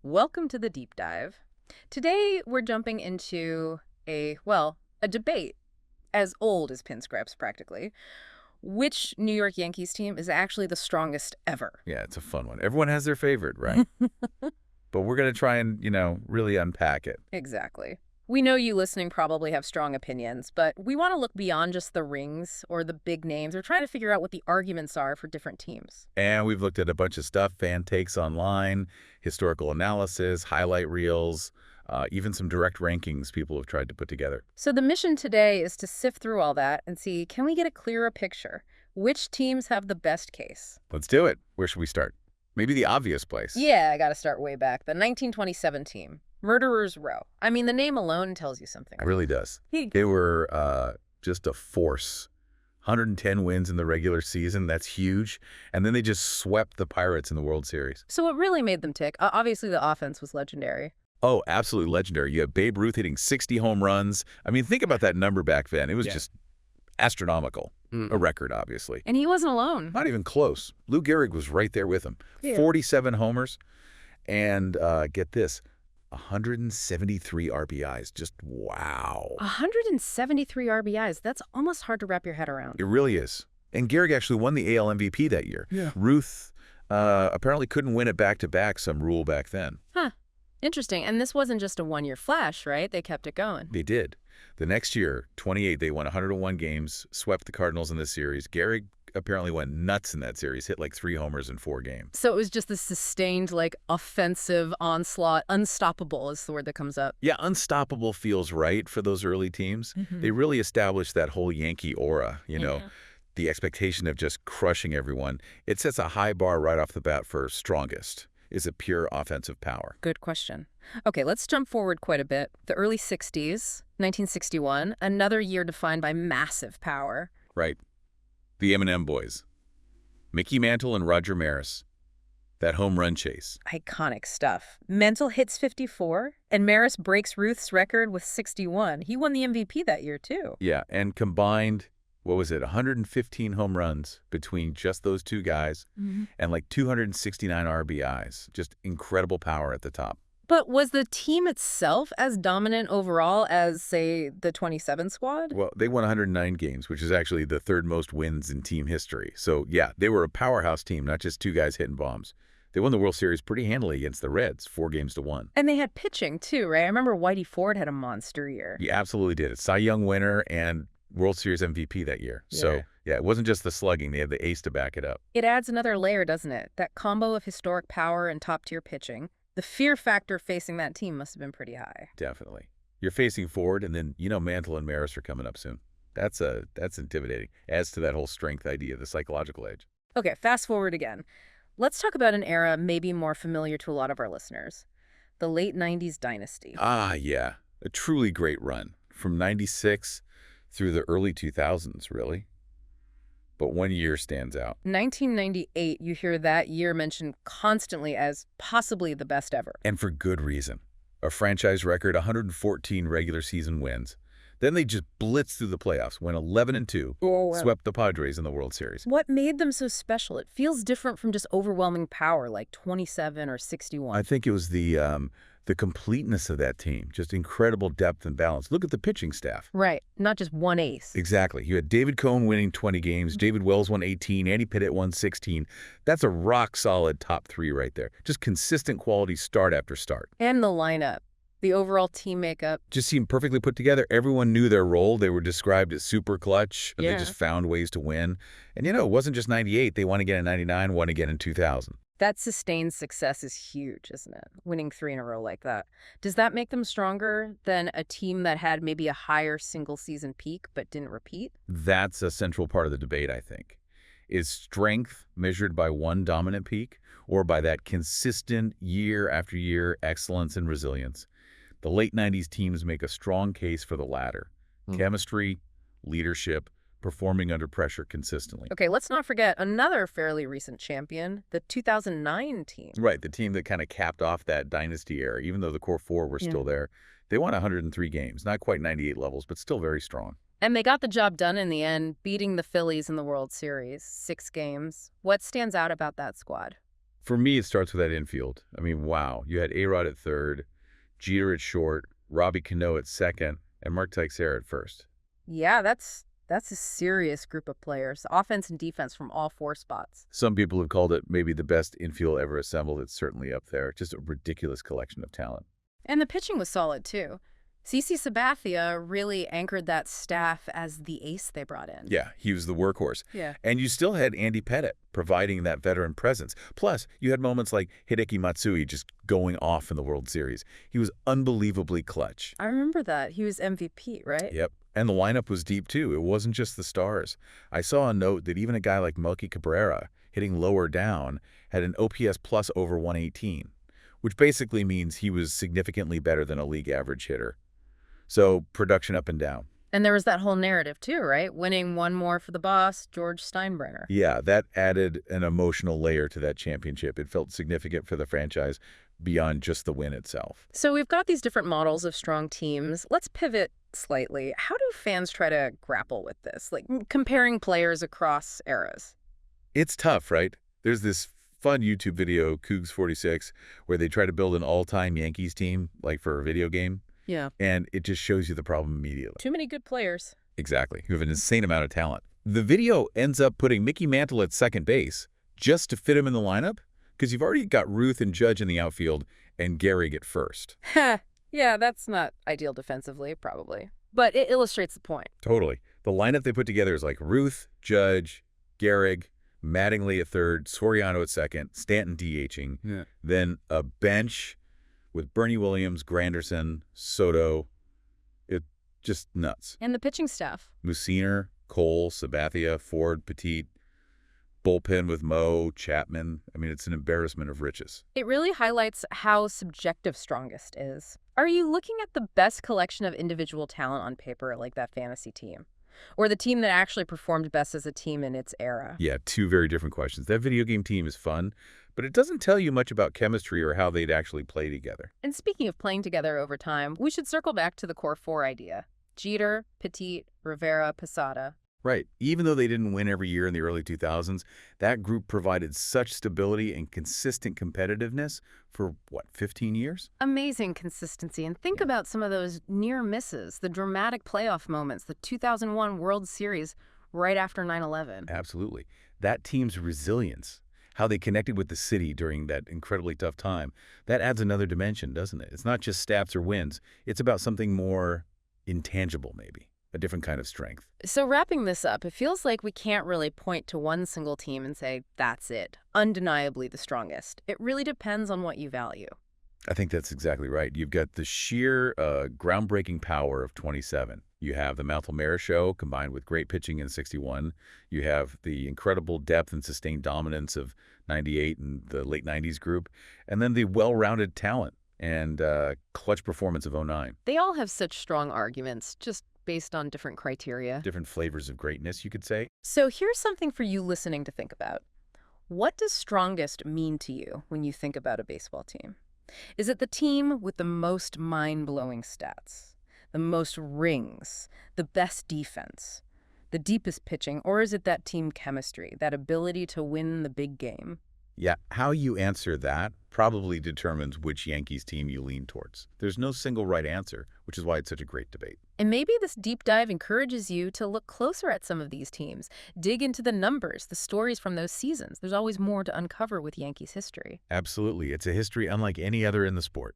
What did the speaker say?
Welcome to the deep dive. Today we're jumping into a debate as old as pinstripes practically. Which New York Yankees team is actually the strongest ever? Yeah, it's a fun one. Everyone has their favorite, right? But we're going to try and, really unpack it. Exactly. We know you listening probably have strong opinions, but we want to look beyond just the rings or the big names. We're trying to figure out what the arguments are for different teams. And we've looked at a bunch of stuff, fan takes online, historical analysis, highlight reels, even some direct rankings people have tried to put together. So the mission today is to sift through all that and see, can we get a clearer picture? Which teams have the best case? Let's do it. Where should we start? Maybe the obvious place. Yeah, I got to start way back. The 1927 team. Murderers Row. I mean, the name alone tells you something. It really does. They were just a force. 110 wins in the regular season. That's huge. And then they just swept the Pirates in the World Series. So what really made them tick? Obviously, the offense was legendary. Oh, absolutely legendary. You have Babe Ruth hitting 60 home runs. I mean, think about that number back then. It was just astronomical. A record, obviously. And he wasn't alone. Not even close. Lou Gehrig was right there with him. Yeah. 47 homers. And get this, 173 RBIs. Just wow. 173 RBIs. That's almost hard to wrap your head around. It really is. And Gehrig actually won the AL MVP that year. Yeah. Ruth apparently couldn't win it back-to-back, some rule back then. Huh. Interesting. And this wasn't just a one-year flash, right? They kept it going. They did. The next year, 28, they won 101 games, swept the Cardinals in the series. Gehrig apparently went nuts in that series, hit like 3 homers in 4 games. So it was just this sustained, offensive onslaught. Unstoppable is the word that comes up. Yeah, unstoppable feels right for those early teams. They really established that whole Yankee aura, the expectation of just crushing everyone. It sets a high bar right off the bat for strongest. Is it pure offensive power? Good question. Okay, let's jump forward quite a bit. The early 60s, 1961, another year defined by massive power. Right. The M&M Boys. Mickey Mantle and Roger Maris. That home run chase. Iconic stuff. Mantle hits 54, and Maris breaks Ruth's record with 61. He won the MVP that year, too. Yeah, and combined, 115 home runs between just those two guys and 269 RBIs. Just incredible power at the top. But was the team itself as dominant overall as, say, the 27 squad? Well, they won 109 games, which is actually the 3rd most wins in team history. So, yeah, they were a powerhouse team, not just two guys hitting bombs. They won the World Series pretty handily against the Reds, 4-1. And they had pitching, too, right? I remember Whitey Ford had a monster year. He absolutely did. Cy Young winner and World Series MVP that year. Yeah. So, yeah, it wasn't just the slugging. They had the ace to back it up. It adds another layer, doesn't it? That combo of historic power and top-tier pitching. The fear factor facing that team must have been pretty high. Definitely. You're facing Ford, and then, Mantle and Maris are coming up soon. That's intimidating. Adds to that whole strength idea, the psychological edge. Okay, fast forward again. Let's talk about an era maybe more familiar to a lot of our listeners. The late 90s Dynasty. Ah, yeah. A truly great run. From 96 through the early 2000s, really. But one year stands out. 1998, you hear that year mentioned constantly as possibly the best ever. And for good reason. A franchise record, 114 regular season wins. Then they just blitzed through the playoffs, went 11-2, swept the Padres in the World Series. What made them so special? It feels different from just overwhelming power like 27 or 61. I think it was the completeness of that team, just incredible depth and balance. Look at the pitching staff. Right, not just one ace. Exactly. You had David Cohn winning 20 games, David Wells won 18, Andy Pettitte won 16. That's a rock-solid top 3 right there. Just consistent quality start after start. And the lineup, the overall team makeup. Just seemed perfectly put together. Everyone knew their role. They were described as super clutch. Yeah. They just found ways to win. And, it wasn't just 98. They won again in 99, won again in 2000. That sustained success is huge, isn't it? Winning 3 in a row like that. Does that make them stronger than a team that had maybe a higher single-season peak but didn't repeat? That's a central part of the debate, I think. Is strength measured by one dominant peak or by that consistent year after year excellence and resilience? The late 90s teams make a strong case for the latter. Chemistry, leadership, performing under pressure consistently. Okay, let's not forget another fairly recent champion, the 2009 team. Right, the team that kind of capped off that dynasty era, even though the core 4 were still there. They won 103 games, not quite 98 levels, but still very strong. And they got the job done in the end, beating the Phillies in the World Series, 6 games. What stands out about that squad? For me, it starts with that infield. I mean, wow. You had A-Rod at third, Jeter at short, Robbie Cano at second, and Mark Teixeira at first. Yeah, that's a serious group of players, offense and defense from all four spots. Some people have called it maybe the best infield ever assembled. It's certainly up there. Just a ridiculous collection of talent. And the pitching was solid, too. CC Sabathia really anchored that staff as the ace they brought in. Yeah, he was the workhorse. Yeah. And you still had Andy Pettitte providing that veteran presence. Plus, you had moments like Hideki Matsui just going off in the World Series. He was unbelievably clutch. I remember that. He was MVP, right? Yep. And the lineup was deep, too. It wasn't just the stars. I saw a note that even a guy like Melky Cabrera, hitting lower down, had an OPS plus over 118, which basically means he was significantly better than a league average hitter. So production up and down. And there was that whole narrative, too, right? Winning one more for the boss, George Steinbrenner. Yeah, that added an emotional layer to that championship. It felt significant for the franchise beyond just the win itself. So we've got these different models of strong teams. Let's pivot slightly. How do fans try to grapple with this, like comparing players across eras? It's tough, right? There's this fun YouTube video, Cougs46, where they try to build an all-time Yankees team, like for a video game. Yeah. And it just shows you the problem immediately. Too many good players. Exactly. You have an insane amount of talent. The video ends up putting Mickey Mantle at second base just to fit him in the lineup because you've already got Ruth and Judge in the outfield and Gehrig at first. Yeah, that's not ideal defensively, probably. But it illustrates the point. Totally. The lineup they put together is like Ruth, Judge, Gehrig, Mattingly at third, Soriano at second, Stanton DHing, then a bench with Bernie Williams, Granderson, Soto. It just nuts. And the pitching staff. Mussiner, Cole, Sabathia, Ford, Petit, bullpen with Mo, Chapman. I mean, it's an embarrassment of riches. It really highlights how subjective strongest is. Are you looking at the best collection of individual talent on paper, like that fantasy team? Or the team that actually performed best as a team in its era? Yeah, two very different questions. That video game team is fun, but it doesn't tell you much about chemistry or how they'd actually play together. And speaking of playing together over time, we should circle back to the core four idea. Jeter, Petit, Rivera, Posada. Right. Even though they didn't win every year in the early 2000s, that group provided such stability and consistent competitiveness for, 15 years? Amazing consistency. And think about some of those near misses, the dramatic playoff moments, the 2001 World Series right after 9/11. Absolutely. That team's resilience, how they connected with the city during that incredibly tough time, that adds another dimension, doesn't it? It's not just stats or wins. It's about something more intangible, maybe. A different kind of strength. So wrapping this up, it feels like we can't really point to one single team and say, that's it, undeniably the strongest. It really depends on what you value. I think that's exactly right. You've got the sheer groundbreaking power of 27. You have the Mantle show combined with great pitching in 61. You have the incredible depth and sustained dominance of 98 and the late 90s group. And then the well-rounded talent and clutch performance of 09. They all have such strong arguments, just based on different criteria. Different flavors of greatness, you could say. So here's something for you listening to think about. What does strongest mean to you when you think about a baseball team? Is it the team with the most mind-blowing stats, the most rings, the best defense, the deepest pitching, or is it that team chemistry, that ability to win the big game? Yeah, how you answer that probably determines which Yankees team you lean towards. There's no single right answer, which is why it's such a great debate. And maybe this deep dive encourages you to look closer at some of these teams, dig into the numbers, the stories from those seasons. There's always more to uncover with Yankees history. Absolutely. It's a history unlike any other in the sport.